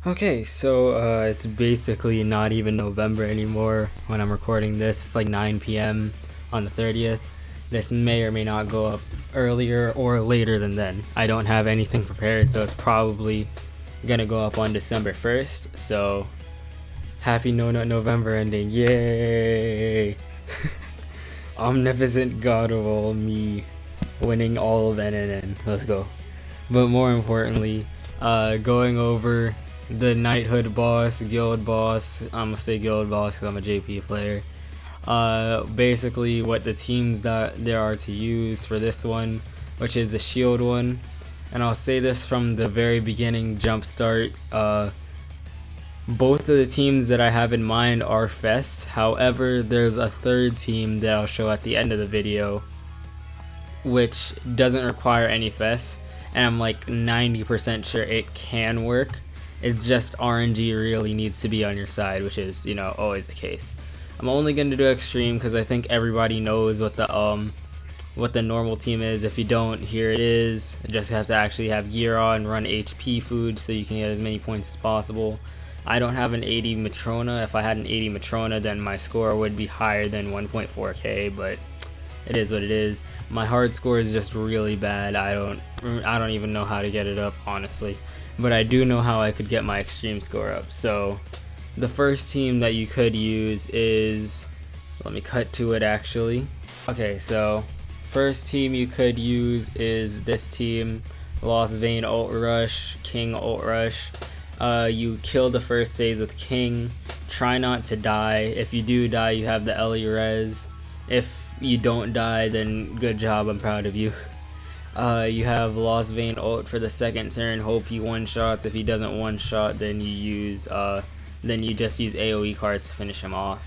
Okay, so it's basically not even November anymore when I'm recording this. It's like 9 p.m. on the 30th. This may or may not go up earlier or later than then. I don't have anything prepared, so it's probably gonna go up on December 1st. So happy No Nut November ending. Yay! Omnipotent God of all, me winning all of NNN. Let's go. But more importantly, going over the knighthood boss, guild boss. I'm gonna say guild boss because I'm a JP player. Basically what the teams that there are to use for this one, which is the shield one. And I'll say this from the very beginning, jump start. Both of the teams that I have in mind are Fest. However, there's a third team that I'll show at the end of the video, which doesn't require any Fest. And I'm like 90% sure it can work. It's just RNG really needs to be on your side, which is, you know, always the case. I'm only going to do extreme because I think everybody knows what the normal team is. If you don't, here it is. You just have to actually have gear on, run HP food so you can get as many points as possible. I don't have an 80 Matrona. If I had an 80 Matrona, then my score would be higher than 1.4k, but it is what it is. My hard score is just really bad. I don't even know how to get it up, honestly. But I do know how I could get my extreme score up. So the first team that you could use is, let me cut to it actually. Okay, so first team you could use is this team, Lost Vein Ult Rush, King Ult Rush. You kill the first phase with King. Try not to die. If you do die, you have the Ellie Res. If you don't die, then good job, I'm proud of you. You have Lost Vein ult for the second turn. Hope he one-shots. If he doesn't one-shot, then you just use AoE cards to finish him off.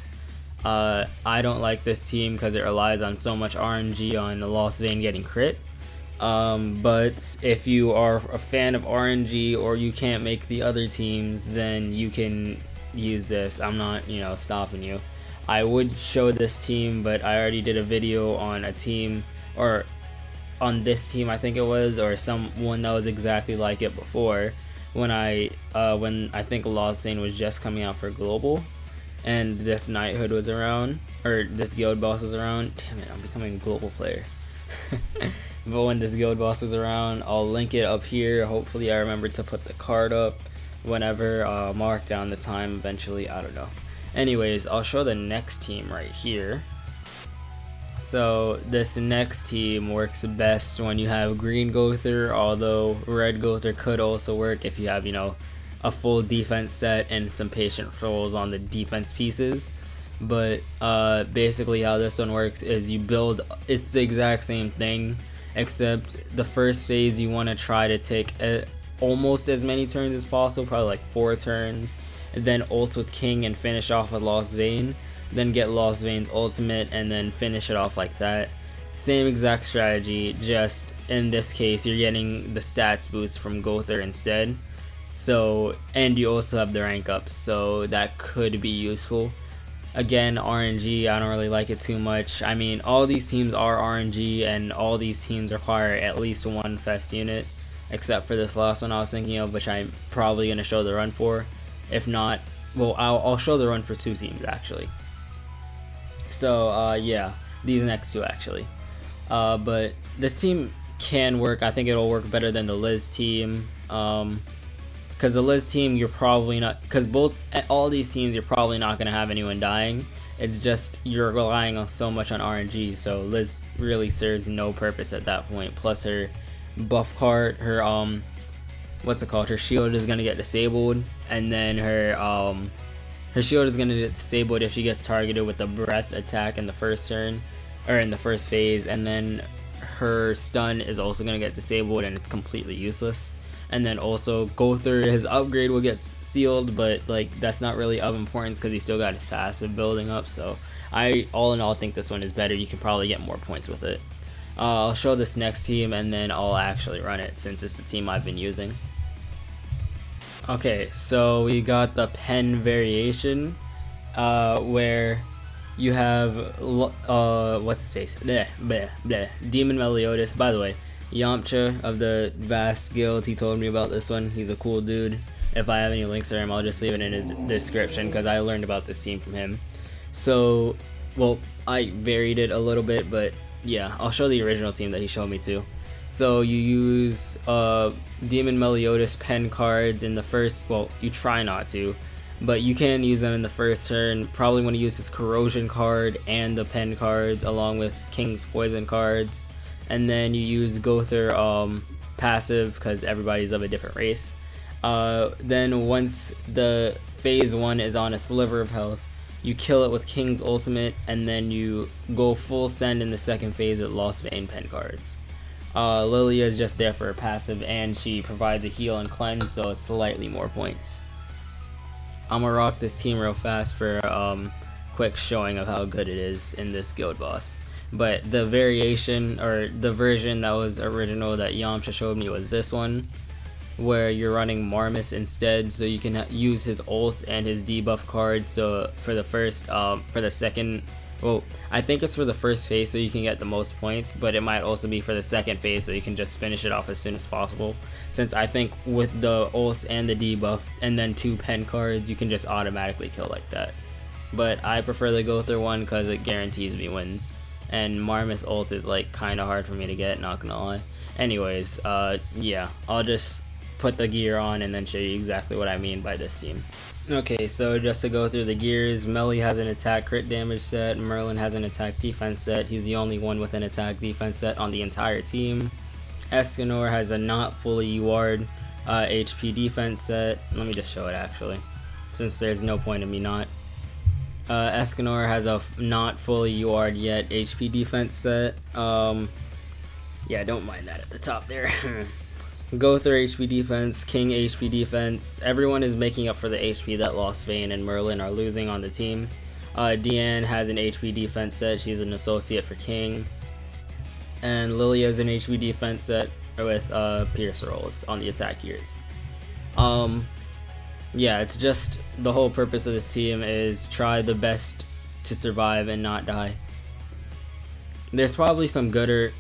I don't like this team because it relies on so much RNG on the Lost Vein getting crit. But if you are a fan of RNG or you can't make the other teams, then you can use this. I'm not, you know, stopping you. I would show this team, but I already did a video on a team, or on this team I think it was, or someone that was exactly like it before, when I think Lost Vein was just coming out for global and this knighthood was around, or this guild boss was around. Damn it, I'm becoming a global player. But when this guild boss is around, I'll link it up here. Hopefully I remember to put the card up whenever, mark down the time eventually, I don't know. Anyways, I'll show the next team right here. So this next team works best when you have green Gother, although red Gother could also work if you have, you know, a full defense set and some patient rolls on the defense pieces. But basically how this one works is you build, it's the exact same thing, except the first phase you want to try to take almost as many turns as possible, probably like 4 turns, and then ult with King and finish off with Lost Vein. Then get Lost Vein's ultimate and then finish it off like that. Same exact strategy, just in this case you're getting the stats boost from Gother instead. So, and you also have the rank up, so that could be useful. Again, RNG, I don't really like it too much. I mean, all these teams are RNG and all these teams require at least 1 Fest unit, except for this last one I was thinking of, which I'm probably going to show the run for. If not, well, I'll show the run for 2 teams actually. So yeah, these next 2 actually. But this team can work. I think it'll work better than the Liz team. Because the Liz team, you're probably not, because all these teams you're probably not going to have anyone dying. It's just you're relying on so much on RNG, so Liz really serves no purpose at that point. Plus her buff card, her what's it called, her shield is going to get disabled, and then her shield is going to get disabled if she gets targeted with the breath attack in the first turn, or in the first phase, and then her stun is also going to get disabled and it's completely useless. And then also Gother, his upgrade will get sealed, but like that's not really of importance because he still got his passive building up. So I all in all think this one is better. You can probably get more points with it. I'll show this next team and then I'll actually run it since it's the team I've been using. Okay, so we got the pen variation, where you have what's his face? Demon Meliodas. By the way, Yamcha of the Vast Guild, he told me about this one. He's a cool dude, if I have any links to him, I'll just leave it in the description because I learned about this team from him. So, well, I varied it a little bit, but yeah, I'll show the original team that he showed me too. So you use Demon Meliodas pen cards in the first, well, you try not to, but you can use them in the first turn. Probably want to use his Corrosion card and the pen cards along with King's Poison cards. And then you use Gother passive because everybody's of a different race. Then once the phase 1 is on a sliver of health, you kill it with King's ultimate, and then you go full send in the second phase with Lost Vein pen cards. Lilia is just there for a passive, and she provides a heal and cleanse, so it's slightly more points. I'm gonna rock this team real fast for quick showing of how good it is in this guild boss. But the variation, or the version that was original that Yamcha showed me, was this one, where you're running Marmus instead, so you can use his ult and his debuff cards. So for the first, for the second, well, I think it's for the first phase so you can get the most points, but it might also be for the second phase so you can just finish it off as soon as possible. Since I think with the ult and the debuff and then 2 pen cards, you can just automatically kill like that. But I prefer the Gother one because it guarantees me wins. And Marmus ult is like kind of hard for me to get, not gonna lie. Anyways, yeah, I'll just put the gear on and then show you exactly what I mean by this team. Okay, so just to go through the gears, Melly has an attack crit damage set, Merlin has an attack defense set. He's the only one with an attack defense set on the entire team. Escanor has a not fully UR'd HP defense set. Let me just show it actually, since there's no point in me not. Escanor has a not fully UR'd yet HP defense set. Yeah, don't mind that at the top there. Gother HP defense, King HP defense. Everyone is making up for the HP that Lost Vein and Merlin are losing on the team. Deanne has an HP defense set. She's an associate for King. And Lilia is an HP defense set with Pierce rolls on the attack gears. Yeah, it's just the whole purpose of this team is try the best to survive and not die. There's probably some better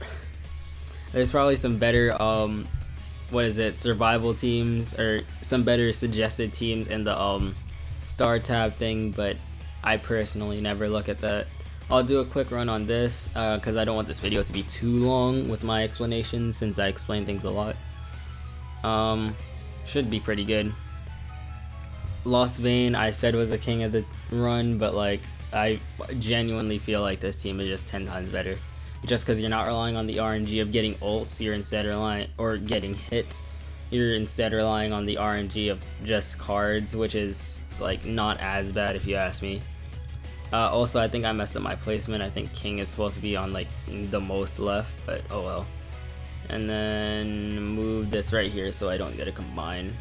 survival teams, or some better suggested teams in the star tab thing, but I personally never look at that. I'll do a quick run on this because I don't want this video to be too long with my explanations, since I explain things a lot. Should be pretty good. Lost Vein I said was a king of the run, but like I genuinely feel like this team is just 10 times better. Just because you're not relying on the RNG of getting ults, you're instead relying, or getting hit, you're instead relying on the RNG of just cards, which is like not as bad if you ask me. Also, I think I messed up my placement. I think King is supposed to be on like the most left, but oh well. And then move this right here so I don't get a combine.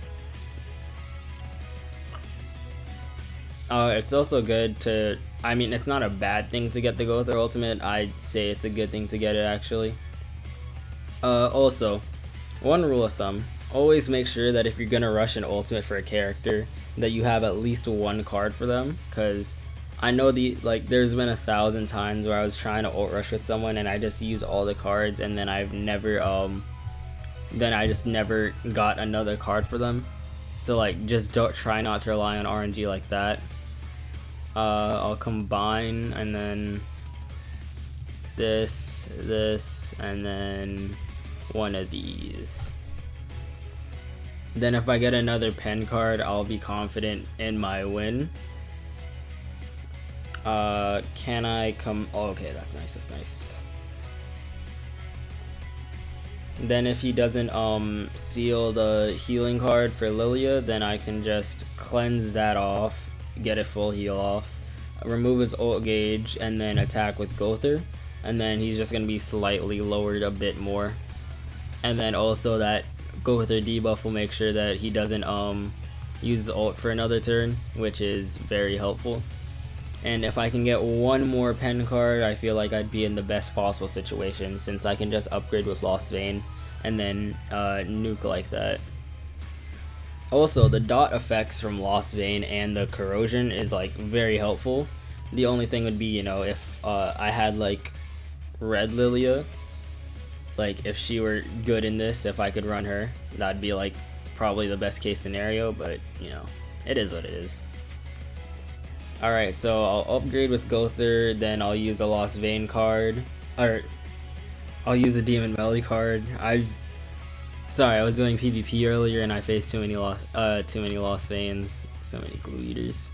It's also good to, I mean, it's not a bad thing to get the Gother ultimate. I'd say it's a good thing to get it actually. Also, one rule of thumb, always make sure that if you're gonna rush an ultimate for a character, that you have at least 1 card for them, because I know there's been 1,000 times where I was trying to ult rush with someone and I just use all the cards, and then I just never got another card for them. So like, just try not to rely on RNG like that. I'll combine, and then this, and then one of these. Then if I get another pen card, I'll be confident in my win. Can I come? Oh, okay, that's nice. That's nice. Then if he doesn't seal the healing card for Lilia, then I can just cleanse that off, get a full heal off, remove his ult gauge, and then attack with Gother, and then he's just gonna be slightly lowered a bit more. And then also that Gother debuff will make sure that he doesn't use the ult for another turn, which is very helpful. And if I can get 1 more pen card, I feel like I'd be in the best possible situation, since I can just upgrade with Lost Vein and then nuke like that. Also, the dot effects from Lost Vein and the Corrosion is like very helpful. The only thing would be, you know, if I had like Red Lilia, like if she were good in this, if I could run her, that'd be like probably the best case scenario, but you know, it is what it is. Alright, so I'll upgrade with Gother, then I'll use a Lost Vein card, or I'll use a Demon Melee card. Sorry, I was doing PvP earlier and I faced too many Lost Veins, so many Glue Eaters.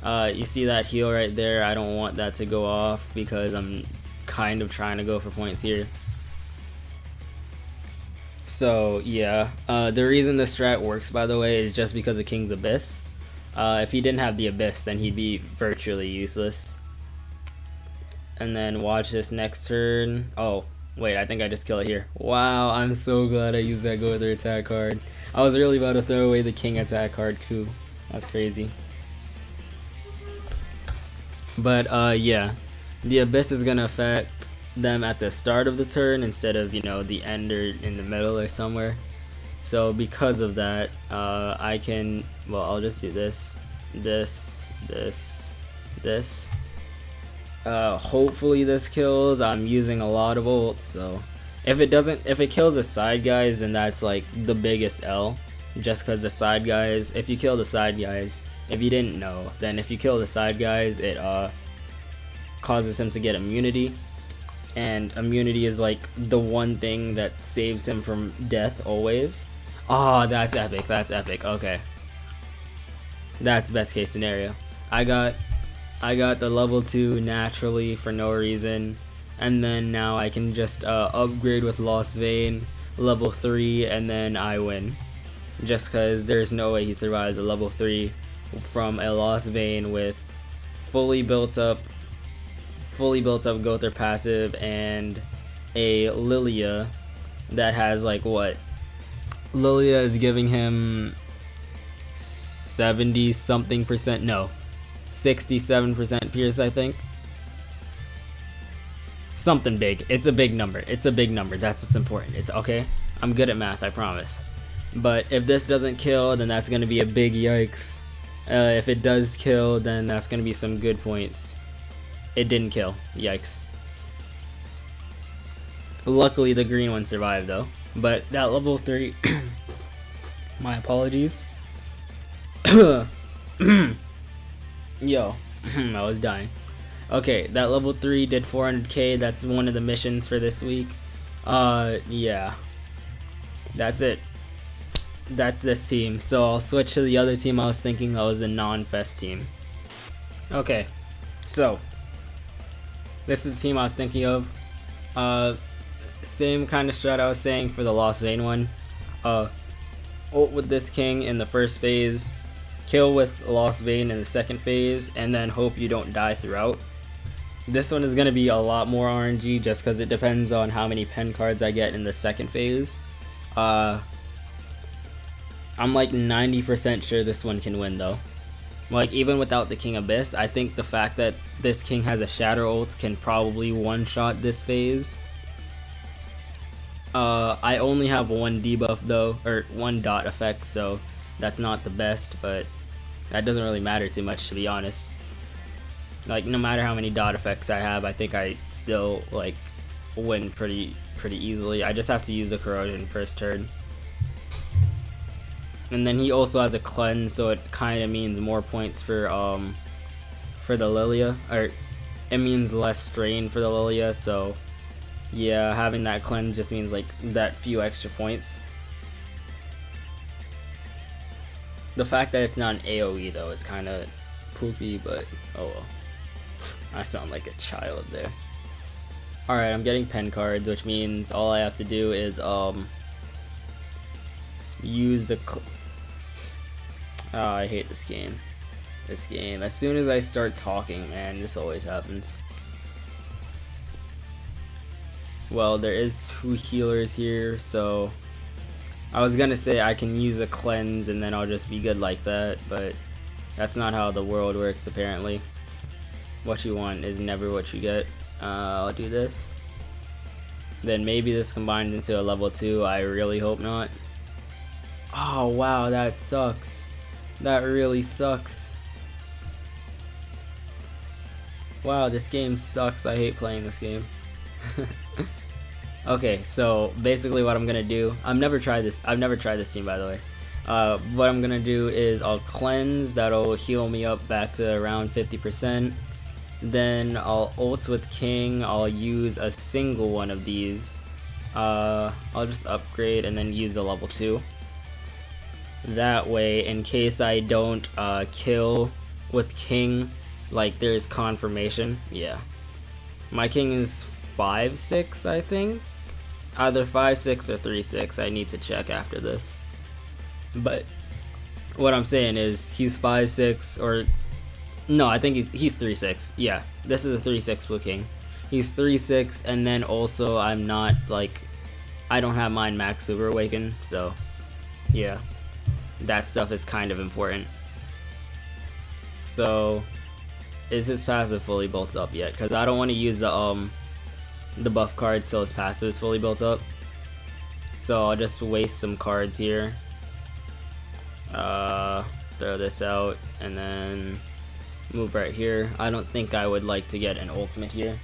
You see that heal right there? I don't want that to go off because I'm kind of trying to go for points here. So yeah, the reason this strat works, by the way, is just because of King's Abyss. If he didn't have the Abyss, then he'd be virtually useless. And then watch this next turn. Oh, wait, I think I just killed it here. Wow, I'm so glad I used that Gother attack card. I was really about to throw away the King attack card too. That's crazy. But yeah, the Abyss is gonna affect them at the start of the turn instead of, you know, the end or in the middle or somewhere. So because of that, I can, well, I'll just do this. Hopefully this kills. I'm using a lot of ults, so if it kills the side guys, then that's like the biggest L, just because the side guys, if you kill the side guys, if you didn't know, then if you kill the side guys, it causes him to get immunity, and immunity is like the one thing that saves him from death always. Oh, that's epic, okay. That's best case scenario. I got the level 2 naturally for no reason, and then now I can just upgrade with Lost Vein, level 3, and then I win. Just because there's no way he survives a level 3 from a Lost Vein with fully built up Gother passive and a Lilia that has like what? Lilia is giving him 70 something percent, no, 67% pierce, I think. Something big. It's a big number. That's what's important. It's okay. I'm good at math, I promise. But if this doesn't kill, then that's gonna be a big yikes. If it does kill, then that's gonna be some good points. It didn't kill. Yikes. Luckily the green one survived though. But that level 3 my apologies. Yo, I was dying. Okay, that level 3 did 400k. That's one of the missions for this week. Yeah. That's it. That's this team. So I'll switch to the other team I was thinking. That was the non-fest team. Okay, so this is the team I was thinking of. Same kind of strat I was saying for the Lost Vein one. Ult with this king in the first phase, kill with Lost Vein in the second phase, and then hope you don't die throughout. This one is going to be a lot more RNG just because it depends on how many pen cards I get in the second phase. I'm like 90% sure this one can win though. Like even without the King Abyss, I think the fact that this king has a Shatter ult can probably one-shot this phase. I only have one debuff though, or one dot effect, so that's not the best, but that doesn't really matter too much, to be honest. Like no matter how many dot effects I have, I think I still like win pretty easily. I just have to use a corrosion first turn. And then he also has a cleanse, so it kind of means more points for the Lilia, or it means less strain for the Lilia, so yeah, having that cleanse just means like that few extra points. The fact that it's not an AoE though is kind of poopy, but oh well. I sound like a child there. Alright, I'm getting pen cards, which means all I have to do is use the I hate this game. As soon as I start talking, man, this always happens. Well, there is 2 healers here, so I was gonna say I can use a cleanse and then I'll just be good like that, but that's not how the world works apparently. What you want is never what you get. I'll do this. Then maybe this combined into a level 2, I really hope not. Oh wow, that sucks. That really sucks. Wow, this game sucks. I hate playing this game. Okay, so basically what I'm gonna do, I've never tried this team by the way. What I'm gonna do is I'll cleanse, that'll heal me up back to around 50%. Then I'll ult with king, I'll use a single one of these. I'll just upgrade and then use the level 2. That way, in case I don't kill with king, like there's confirmation. Yeah. My king is 5-6, I think. Either 5-6 or 3-6. I need to check after this. But what I'm saying is he's 5-6 or no, I think he's 3-6. Yeah, this is a 3-6 blue king. He's 3-6, and then also I'm not like I don't have mine max super awakened, so yeah, that stuff is kind of important. So is his passive fully built up yet? Because I don't want to use the buff card till his passive is fully built up. So I'll just waste some cards here. Throw this out and then move right here. I don't think I would like to get an ultimate here.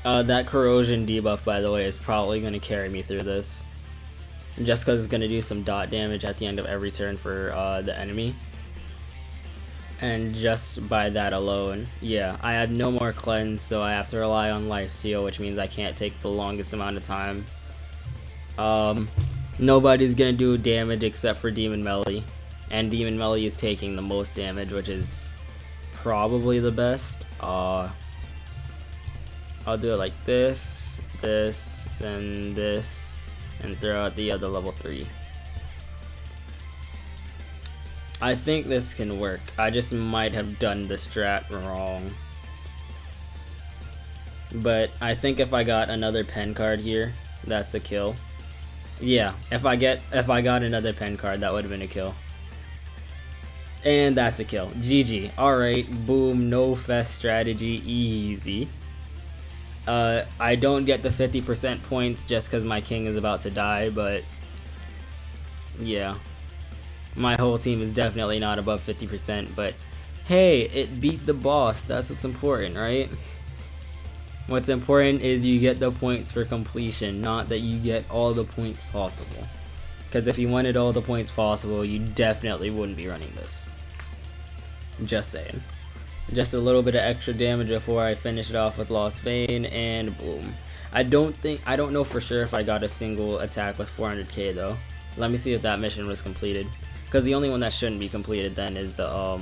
That corrosion debuff, by the way, is probably going to carry me through this. Just because it's going to do some dot damage at the end of every turn for the enemy. And just by that alone, yeah, I have no more cleanse, so I have to rely on lifesteal, which means I can't take the longest amount of time. Nobody's gonna do damage except for Demon Melee, and Demon Melee is taking the most damage, which is probably the best. I'll do it like this, then this, and throw out the other level 3. I think this can work. I just might have done the strat wrong. But I think if I got another pen card here, that's a kill. Yeah, if I got another pen card, that would have been a kill. And that's a kill. GG. Alright, boom, no fest strategy, easy. I don't get the 50% points just because my king is about to die, but yeah. My whole team is definitely not above 50%, but hey, it beat the boss. That's what's important, right? What's important is you get the points for completion, not that you get all the points possible. Because if you wanted all the points possible, you definitely wouldn't be running this. Just saying. Just a little bit of extra damage before I finish it off with Lost Vein, and boom. I don't know for sure if I got a single attack with 400k though. Let me see if that mission was completed. Because the only one that shouldn't be completed then is the,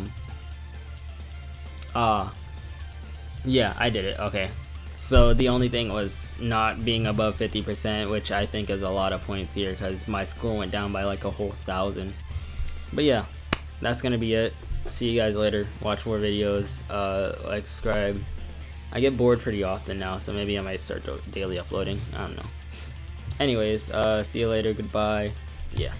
yeah, I did it, okay. So the only thing was not being above 50%, which I think is a lot of points here because my score went down by like a whole 1,000. But yeah, that's gonna be it. See you guys later. Watch more videos, like, subscribe. I get bored pretty often now, so maybe I might start daily uploading. I don't know. Anyways, see you later, goodbye. Yeah.